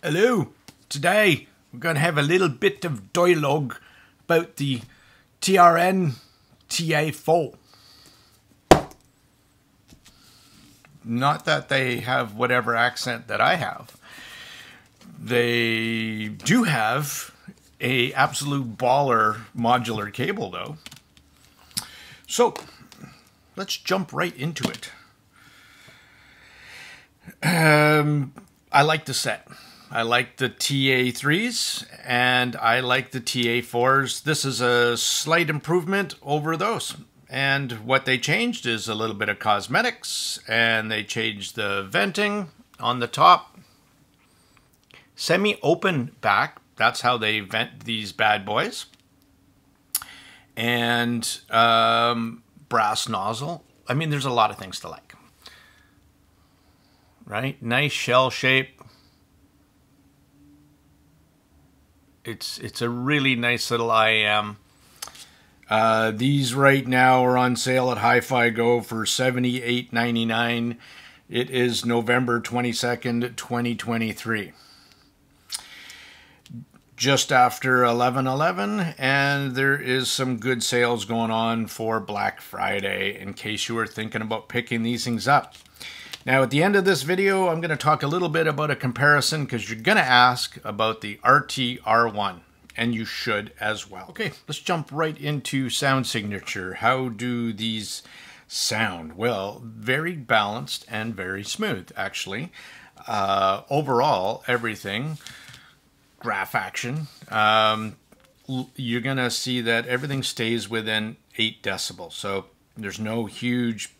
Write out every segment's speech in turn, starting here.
Hello. Today we're going to have a little bit of dialogue about the TRN TA4. Not that they have whatever accent that I have. They do have a absolute baller modular cable though. So let's jump right into it. I like the set. I like the TA3s and I like the TA4s. This is a slight improvement over those. And what they changed is a little bit of cosmetics, and they changed the venting on the top. Semi-open back, that's how they vent these bad boys. And brass nozzle. I mean, there's a lot of things to like. Right? Nice shell shape. It's a really nice little IM. These right now are on sale at Hi-Fi Go for $78.99. It is November 22nd, 2023. Just after 11/11, and there is some good sales going on for Black Friday in case you were thinking about picking these things up. Now, at the end of this video, I'm going to talk a little bit about a comparison because you're going to ask about the RT-R1, and you should as well. Okay, let's jump right into sound signature. How do these sound? Well, very balanced and very smooth, actually. Overall, everything, graph action, you're going to see that everything stays within 8 decibels. So there's no huge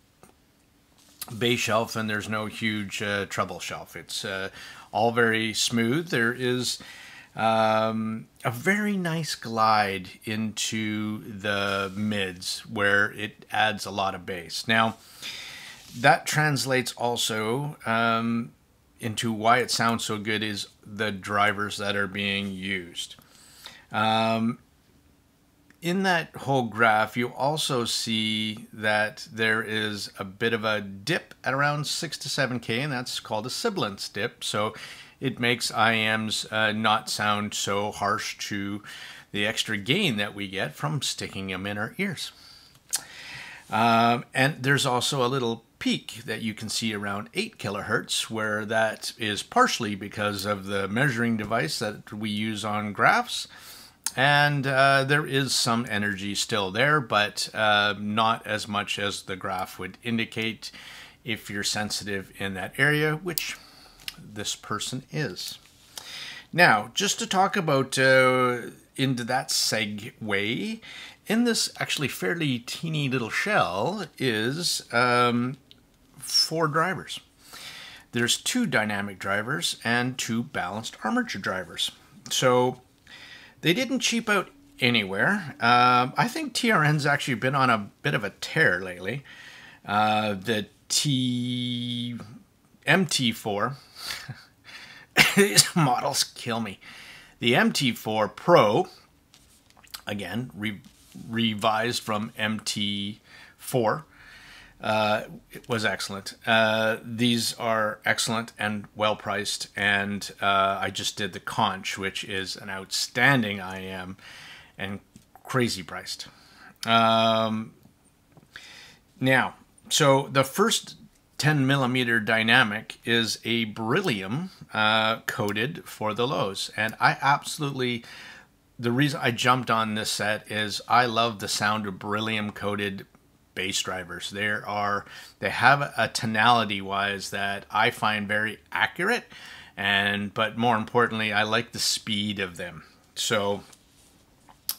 bass shelf and there's no huge treble shelf. It's all very smooth. There is a very nice glide into the mids where it adds a lot of bass. Now, that translates also into why it sounds so good is the drivers that are being used. In that whole graph, you also see that there is a bit of a dip at around 6 to 7K, and that's called a sibilance dip. So it makes IMs not sound so harsh to the extra gain that we get from sticking them in our ears. And there's also a little peak that you can see around 8 kilohertz, where that is partially because of the measuring device that we use on graphs. And there is some energy still there, but not as much as the graph would indicate if you're sensitive in that area, which this person is. Now, just to talk about into that segue, in this actually fairly teeny little shell is 4 drivers. There's 2 dynamic drivers and 2 balanced armature drivers. So they didn't cheap out anywhere. I think TRN's actually been on a bit of a tear lately. The MT4, these models kill me. The MT4 Pro, again, revised from MT4, it was excellent. These are excellent and well priced, and I just did the Conch, which is an outstanding IM and crazy priced. Now, so the first 10 millimeter dynamic is a beryllium coated for the lows, and I absolutely, the reason I jumped on this set is I love the sound of beryllium coated bass drivers. They have a tonality wise that I find very accurate, but more importantly, I like the speed of them. So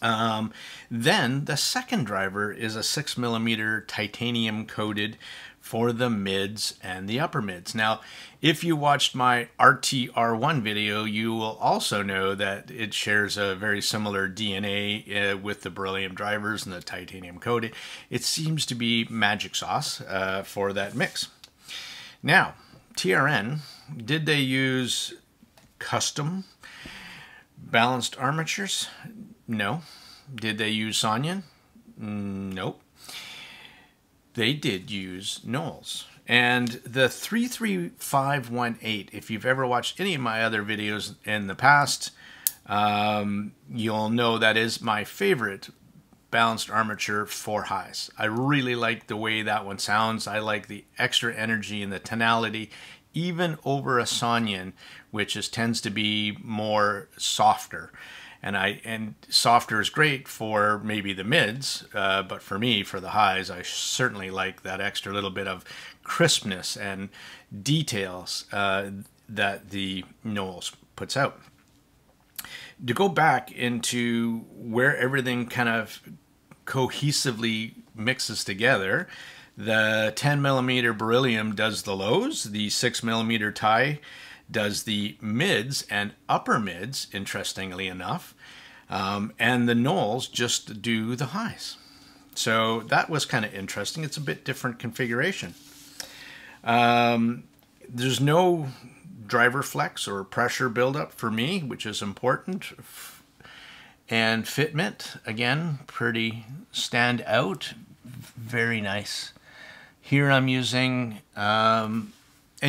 then the second driver is a 6 millimeter titanium coated for the mids and the upper mids. Now, if you watched my RT-R1 video, you will also know that it shares a very similar DNA with the beryllium drivers and the titanium coated. It seems to be magic sauce for that mix. Now, TRN, did they use custom balanced armatures? No. Did they use Sonyan? Nope. They did use Knowles, And the 33518, if you've ever watched any of my other videos in the past, you'll know that is my favorite balanced armature for highs. I really like the way that one sounds. I like the extra energy and the tonality, even over a Sonyan, which tends to be more softer. And softer is great for maybe the mids, but for me, for the highs, I certainly like that extra little bit of crispness and details that the Knowles puts out. To go back into where everything kind of cohesively mixes together, the 10mm beryllium does the lows, the 6mm tie does the mids and upper mids, interestingly enough, and the Knowles just do the highs. So that was kind of interesting. It's a bit different configuration. There's no driver flex or pressure buildup for me, which is important. And fitment, again, pretty stand out. Very nice. Here I'm using, and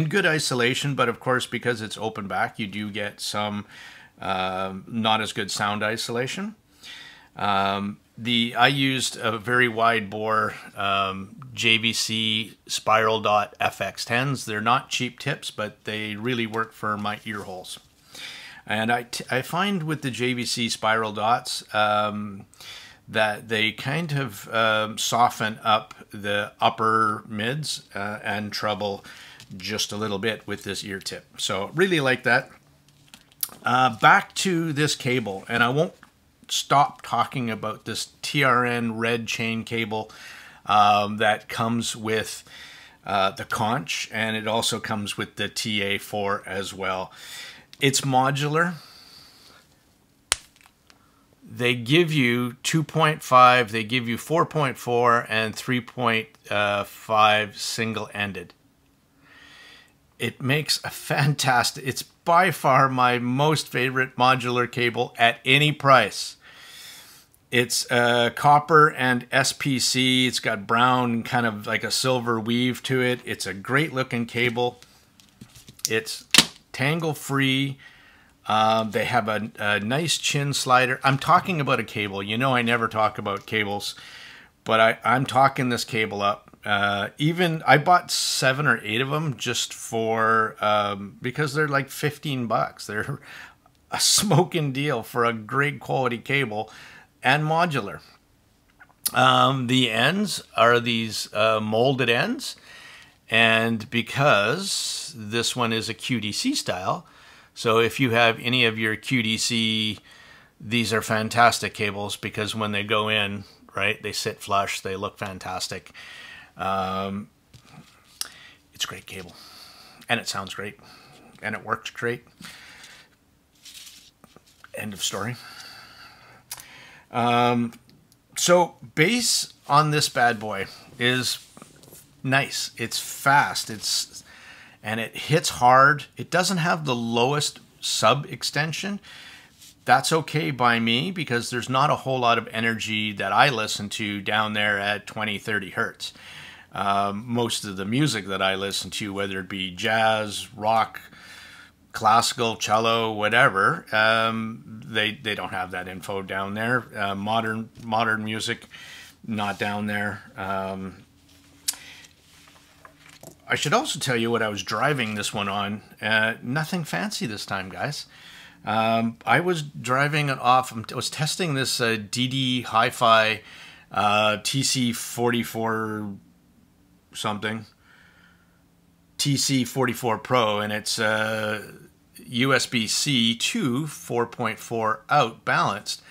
good isolation, but of course, because it's open back, you do get some not as good sound isolation. I used a very wide bore JVC spiral dot FX10s. They're not cheap tips, but they really work for my ear holes. And I find with the JVC spiral dots that they kind of soften up the upper mids and treble just a little bit with this ear tip. So really like that. Back to this cable, and I won't stop talking about this TRN red chain cable that comes with the conch, and it also comes with the TA4 as well. It's modular. They give you 2.5, they give you 4.4 and 3.5 single-ended. It makes a fantastic, it's by far my most favorite modular cable at any price. It's copper and SPC. It's got brown, kind of like a silver weave to it. It's a great looking cable. It's tangle free. They have a nice chin slider. I'm talking about a cable. You know I never talk about cables, but I'm talking this cable up. Even I bought 7 or 8 of them just for because they're like 15 bucks. They're a smoking deal for a great quality cable and modular. The ends are these molded ends, and because this one is a QDC style, so if you have any of your QDC, these are fantastic cables because when they go in, right, they sit flush, they look fantastic. It's a great cable, and it sounds great, and it works great. End of story. So bass on this bad boy is nice. It's fast. And it hits hard. It doesn't have the lowest sub extension. That's okay by me because there's not a whole lot of energy that I listen to down there at 20, 30 hertz. Most of the music that I listen to, whether it be jazz, rock, classical, cello, whatever, they don't have that info down there. Modern music, not down there. I should also tell you what I was driving this one on. Nothing fancy this time, guys. I was driving it off. I was testing this DD Hi-Fi TC44 something. TC44 Pro, and it's USB-C to 4.4 out balanced.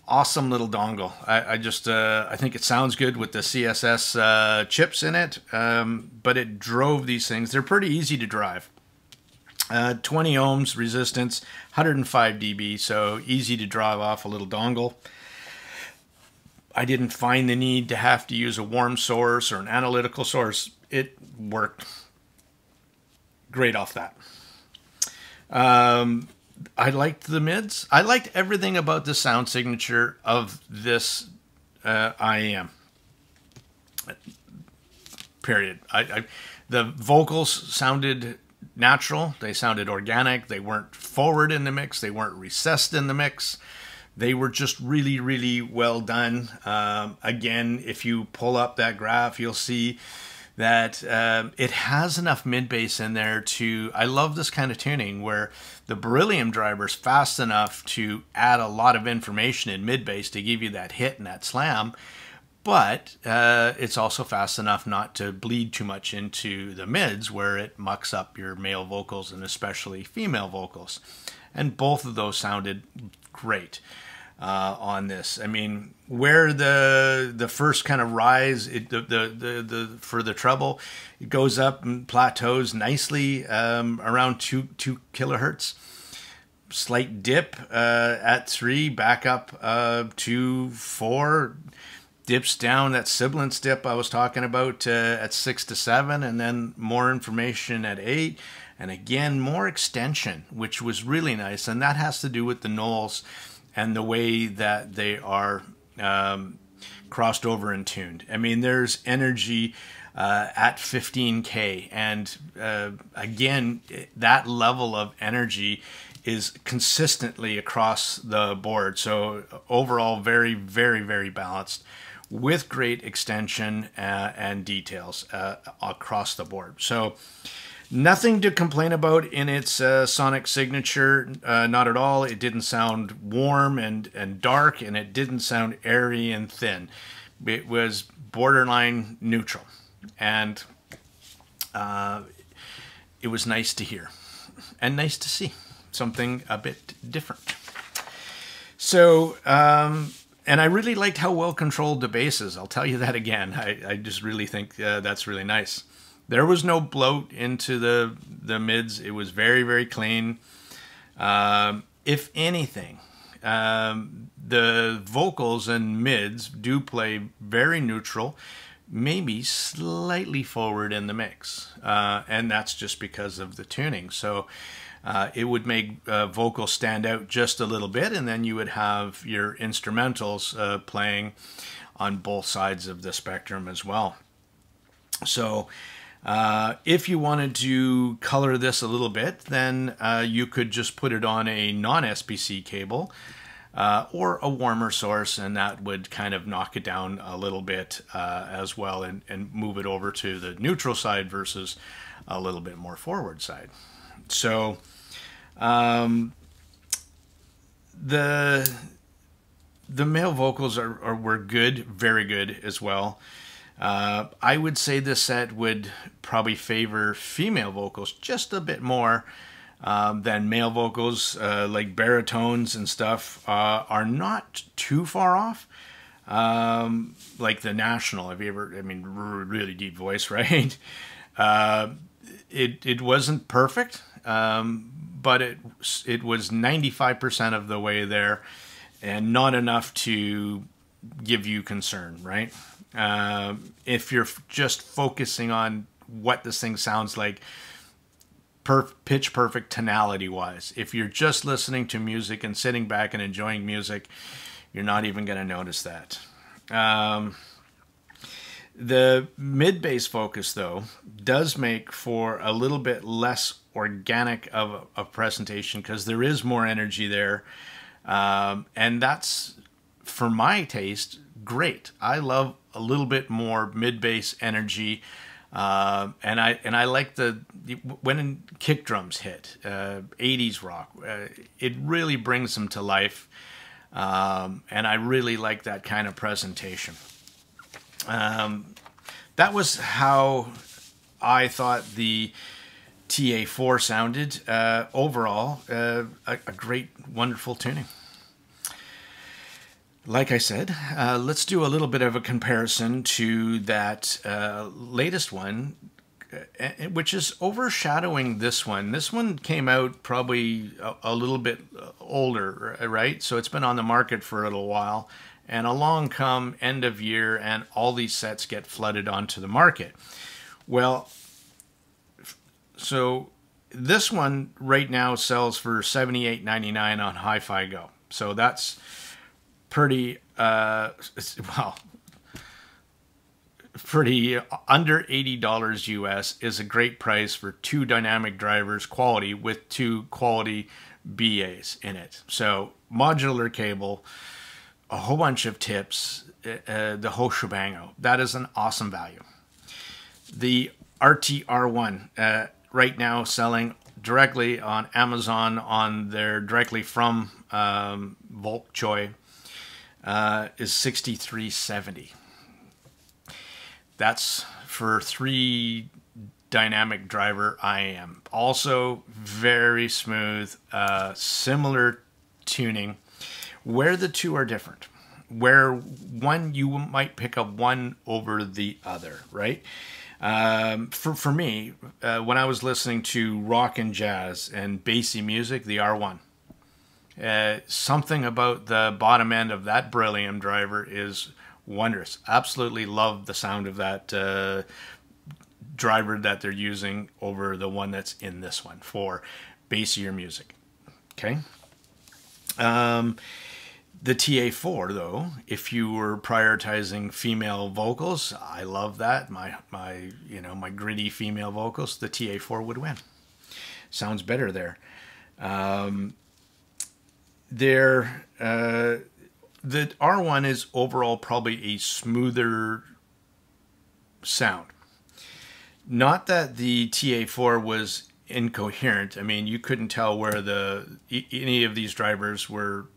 Awesome little dongle. I think it sounds good with the CSS chips in it, but it drove these things. They're pretty easy to drive. 20 ohms resistance, 105 dB, so easy to drive off a little dongle. I didn't find the need to have to use a warm source or an analytical source. It worked great off that. I liked the mids. I liked everything about the sound signature of this IEM. period. The vocals sounded natural. They sounded organic. They weren't forward in the mix. They weren't recessed in the mix. They were just really, really well done. Again, if you pull up that graph, you'll see that it has enough mid bass in there to, I love this kind of tuning where the beryllium driver is fast enough to add a lot of information in mid bass to give you that hit and that slam, but it's also fast enough not to bleed too much into the mids where it mucks up your male vocals and especially female vocals. And both of those sounded great on this. I mean, where the first kind of rise, for the treble, it goes up and plateaus nicely around 2 kilohertz. Slight dip at 3, back up to 4, dips down, that sibilance dip I was talking about at 6 to 7, and then more information at 8. And again, more extension, which was really nice. And that has to do with the knolls and the way that they are crossed over and tuned. I mean, there's energy at 15K. And again, that level of energy is consistently across the board. So overall, very, very, very balanced with great extension and details across the board. So nothing to complain about in its sonic signature, not at all. It didn't sound warm and dark, and it didn't sound airy and thin. It was borderline neutral, and it was nice to hear and nice to see something a bit different. So, and I really liked how well controlled the bass is. I'll tell you that again. I just really think that's really nice. There was no bloat into the mids. It was very, very clean. If anything, the vocals and mids do play very neutral, maybe slightly forward in the mix. And that's just because of the tuning. So it would make vocals stand out just a little bit, and then you would have your instrumentals playing on both sides of the spectrum as well. So if you wanted to color this a little bit, then you could just put it on a non-SPC cable or a warmer source, and that would kind of knock it down a little bit as well, and move it over to the neutral side versus a little bit more forward side. So the male vocals were good, very good as well. I would say this set would probably favor female vocals just a bit more than male vocals, like baritones and stuff are not too far off. Like the National, have you ever, I mean, really deep voice, right? It wasn't perfect, but it was 95% of the way there, and not enough to give you concern, right? If you're just focusing on what this thing sounds like pitch perfect tonality wise, if you're just listening to music and sitting back and enjoying music, you're not even going to notice that. The mid bass focus, though, does make for a little bit less organic of a presentation, because there is more energy there, and that's, for my taste, great. I love a little bit more mid bass energy, and I like when kick drums hit, 80s rock. It really brings them to life, and I really like that kind of presentation. That was how I thought the TA4 sounded overall. A great, wonderful tuning. Like I said, let's do a little bit of a comparison to that latest one, which is overshadowing this one. This one came out probably a little bit older, right? So it's been on the market for a little while, and along come end of year, and all these sets get flooded onto the market. Well, so this one right now sells for $78.99 on Hi-Fi Go. So that's pretty, well, pretty under $80 US is a great price for two dynamic drivers quality with two quality BAs in it. So modular cable, a whole bunch of tips, the whole shebang. That is an awesome value. The RTR1 right now selling directly on Amazon on their directly from Volk Choi is $63.70. That's for 3 dynamic driver IAM. Also very smooth, similar tuning. Where the two are different, where one you might pick up one over the other, right? For me, when I was listening to rock and jazz and bassy music, the R1. Something about the bottom end of that Beryllium driver is wondrous. Absolutely love the sound of that driver that they're using over the one that's in this one for bassier music. Okay. The TA4 though, if you were prioritizing female vocals, I love that. My gritty female vocals, the TA4 would win. Sounds better there. The R1 is overall probably a smoother sound. Not that the TA4 was incoherent. I mean, you couldn't tell where any of these drivers were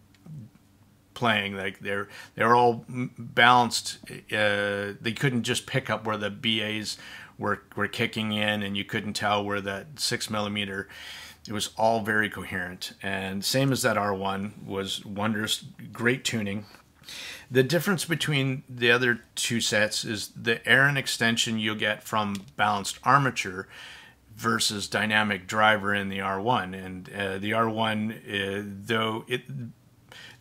playing. Like they're all balanced. They couldn't just pick up where the BAs were kicking in, and you couldn't tell where that 6mm. It was all very coherent, and same as that R1 was wondrous, great tuning. The difference between the other two sets is the air and extension you'll get from balanced armature versus dynamic driver in the R1. And the R1,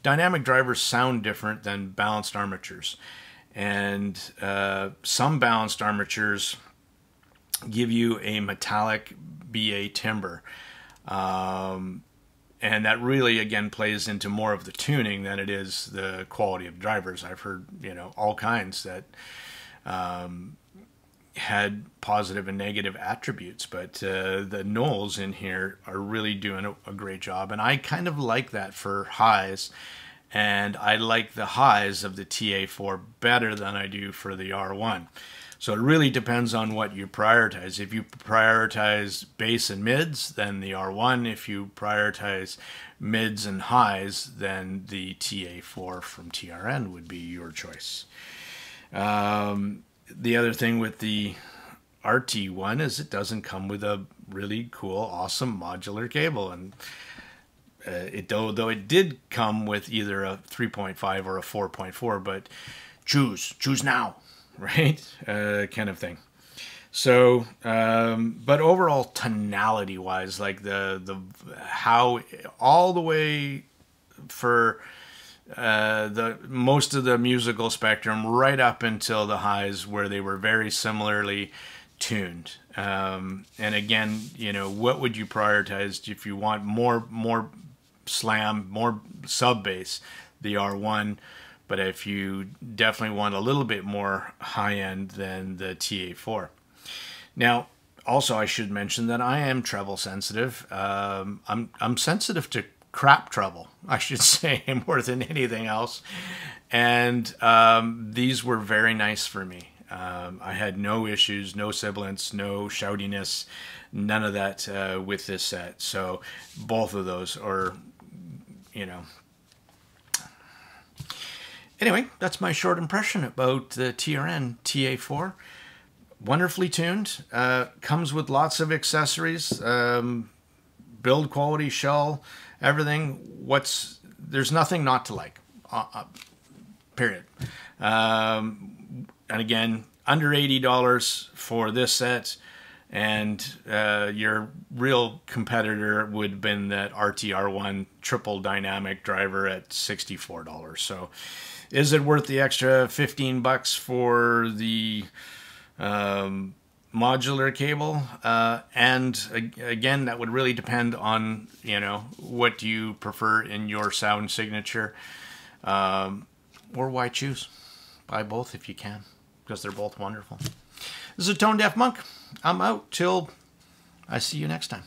dynamic drivers sound different than balanced armatures, and some balanced armatures give you a metallic BA timbre. And that really, again, plays into more of the tuning than it is the quality of drivers. I've heard, all kinds that had positive and negative attributes, but the Knolls in here are really doing a great job. And I kind of like that for highs, and I like the highs of the TA4 better than I do for the R1. So it really depends on what you prioritize. If you prioritize bass and mids, then the R1. If you prioritize mids and highs, then the TA4 from TRN would be your choice. The other thing with the RT1 is it doesn't come with a really cool, awesome modular cable. And though it did come with either a 3.5 or a 4.4, but choose now. Right? Kind of thing. So, but overall tonality wise, like the how all the way for the most of the musical spectrum right up until the highs where they were very similarly tuned. And again, what would you prioritize if you want more slam, more sub bass? The R1. But if you definitely want a little bit more high-end than the TA4. Now, also I should mention that I am treble sensitive. I'm sensitive to crap treble, I should say, more than anything else. And these were very nice for me. I had no issues, no sibilance, no shoutiness, none of that with this set. So both of those are, Anyway, that's my short impression about the TRN TA4. Wonderfully tuned. Comes with lots of accessories. Build quality, shell, everything. There's nothing not to like. Period. And again, under $80 for this set. And your real competitor would have been that RTR1 triple dynamic driver at $64. So is it worth the extra $15 for the modular cable? And again, that would really depend on, what you prefer in your sound signature. Or why choose? Buy both if you can. because they're both wonderful. This is a Tone Deaf Monk. I'm out till I see you next time.